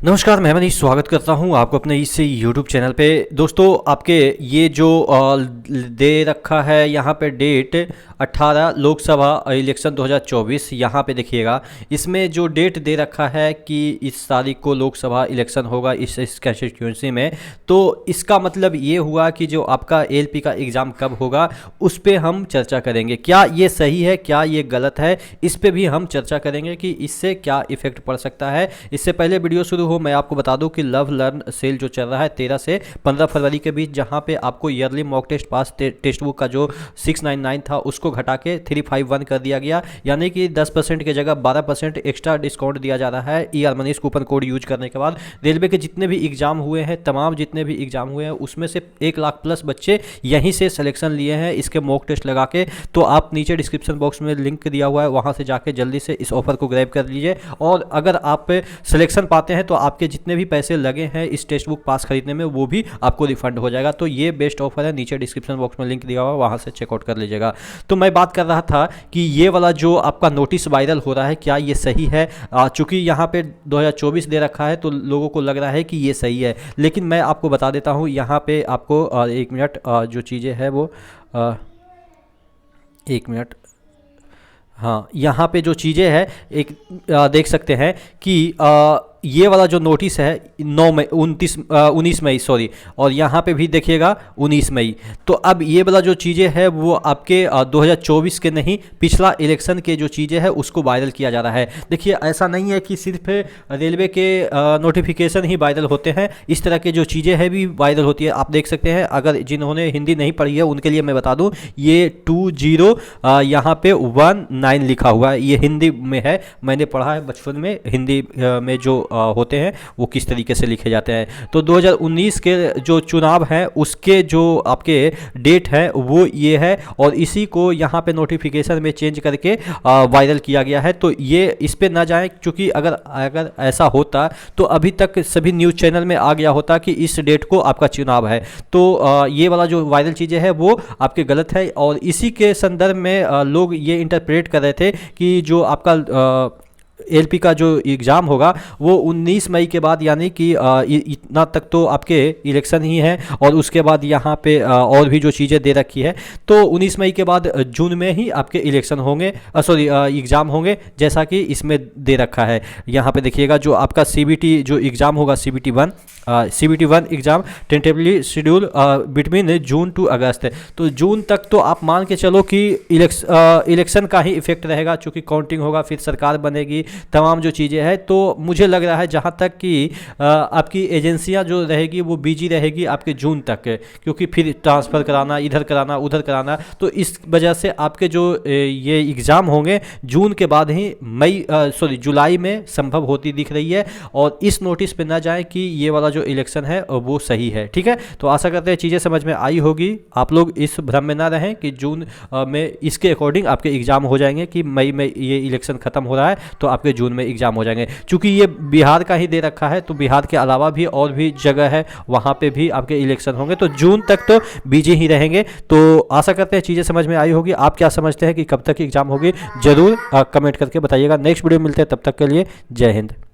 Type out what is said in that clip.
नमस्कार, मैं मनीष स्वागत करता हूं आपको अपने इस YouTube चैनल पे। दोस्तों, आपके ये जो दे रखा है यहाँ पे डेट 18 लोकसभा इलेक्शन 2024, यहाँ पे देखिएगा इसमें जो डेट दे रखा है कि इस तारीख को लोकसभा इलेक्शन होगा इस कंस्टिट्यूंसी में। तो इसका मतलब ये हुआ कि जो आपका ALP का एग्ज़ाम कब होगा उस पर हम चर्चा करेंगे। क्या ये सही है, क्या ये गलत है, इस पर भी हम चर्चा करेंगे कि इससे क्या इफेक्ट पड़ सकता है। इससे पहले वीडियो शुरू हो मैं आपको बता दूं कि लव लर्न सेल जो चल रहा है 13 से 15 फरवरी के बीच, जहां पे आपको early mock test pass text book का जो 699 था उसको घटा के 351 कर दिया गया, यानी कि 10% की जगह 12% एक्स्ट्रा डिस्काउंट दिया जा रहा है ER Manish coupon code use करने के बाद। रेलवे के जितने भी एग्जाम हुए हैं, तमाम जितने भी एग्जाम हुए हैं, उसमें से 1 लाख प्लस बच्चे यहीं से सिलेक्शन लिए हैं इसके मॉक टेस्ट लगा के। तो आप नीचे डिस्क्रिप्शन बॉक्स में लिंक दिया हुआ है, वहां से जाके जल्दी से इस ऑफर को ग्रैब कर लीजिए। और अगर आप सिलेक्शन पाते हैं तो आपके जितने भी पैसे लगे हैं इस टेक्स्ट बुक पास खरीदने में वो भी आपको रिफंड हो जाएगा। तो ये बेस्ट ऑफर है, नीचे डिस्क्रिप्शन बॉक्स में लिंक दिया हुआ है, वहां से चेकआउट कर लीजिएगा। तो मैं बात कर रहा था कि ये वाला जो आपका नोटिस वायरल हो रहा है क्या ये सही है। चूंकि यहाँ पे 2024 दे रखा है तो लोगों को लग रहा है कि ये सही है, लेकिन मैं आपको बता देता हूँ यहाँ पे आपको 1 मिनट जो चीज़ें हैं वो 1 मिनट, हाँ, यहाँ पे जो चीज़ें हैं एक देख सकते हैं कि ये वाला जो नोटिस है 19 मई सॉरी, और यहाँ पे भी देखिएगा 19 मई। तो अब ये वाला जो चीज़ें है वो आपके 2024 के नहीं, पिछला इलेक्शन के जो चीज़ें हैं उसको वायरल किया जा रहा है। देखिए, ऐसा नहीं है कि सिर्फ रेलवे के नोटिफिकेशन ही वायरल होते हैं, इस तरह के जो चीज़ें हैं भी वायरल होती है। आप देख सकते हैं, अगर जिन्होंने हिंदी नहीं पढ़ी है उनके लिए मैं बता दूँ, ये 20 यहाँ पे 19 लिखा हुआ है, ये हिंदी में है। मैंने पढ़ा है बचपन में हिंदी में जो होते हैं वो किस तरीके से लिखे जाते हैं। तो 2019 के जो चुनाव हैं उसके जो आपके डेट है वो ये है, और इसी को यहाँ पे नोटिफिकेशन में चेंज करके वायरल किया गया है। तो ये इस पे ना जाएं, क्योंकि अगर ऐसा होता तो अभी तक सभी न्यूज़ चैनल में आ गया होता कि इस डेट को आपका चुनाव है। तो ये वाला जो वायरल चीज़ें है वो आपके गलत है, और इसी के संदर्भ में लोग ये इंटरप्रेट कर रहे थे कि जो आपका ALP का जो एग्ज़ाम होगा वो 19 मई के बाद, यानी कि इतना तक तो आपके इलेक्शन ही है, और उसके बाद यहाँ पे और भी जो चीज़ें दे रखी है। तो 19 मई के बाद जून में ही आपके इलेक्शन होंगे, सॉरी एग्ज़ाम होंगे, जैसा कि इसमें दे रखा है। यहाँ पे देखिएगा जो आपका CBT जो एग्ज़ाम होगा, CBT 1 exam tentatively schedule between June to August. तो जून तक तो आप मान के चलो कि इलेक्शन का ही इफेक्ट रहेगा, चूँकि काउंटिंग होगा, फिर सरकार बनेगी, तमाम जो चीज़ें हैं। तो मुझे लग रहा है जहाँ तक कि आपकी एजेंसियाँ जो रहेगी वो बिजी रहेगी आपके जून तक, क्योंकि फिर ट्रांसफ़र कराना, इधर कराना, उधर कराना। तो इस वजह से आपके जो ये एग्ज़ाम होंगे जून के बाद ही जुलाई में संभव होती दिख रही है। और इस नोटिस पे ना जाए कि ये वाला जो इलेक्शन है वो सही है। ठीक है, तो आशा करते हैं चीज़ें समझ में आई होगी। आप लोग इस भ्रम में ना रहें कि जून में इसके अकॉर्डिंग आपके एग्ज़ाम हो जाएंगे, कि मई में ये इलेक्शन ख़त्म हो रहा है तो आपके जून में एग्जाम हो जाएंगे। चूंकि ये बिहार का ही दे रखा है तो बिहार के अलावा भी और भी जगह है, वहां पे भी आपके इलेक्शन होंगे। तो जून तक तो बिजी ही रहेंगे। तो आशा करते हैं चीज़ें समझ में आई होगी। आप क्या समझते हैं कि कब तक एग्जाम होगी, जरूर कमेंट करके बताइएगा। नेक्स्ट वीडियो मिलते हैं, तब तक के लिए जय हिंद।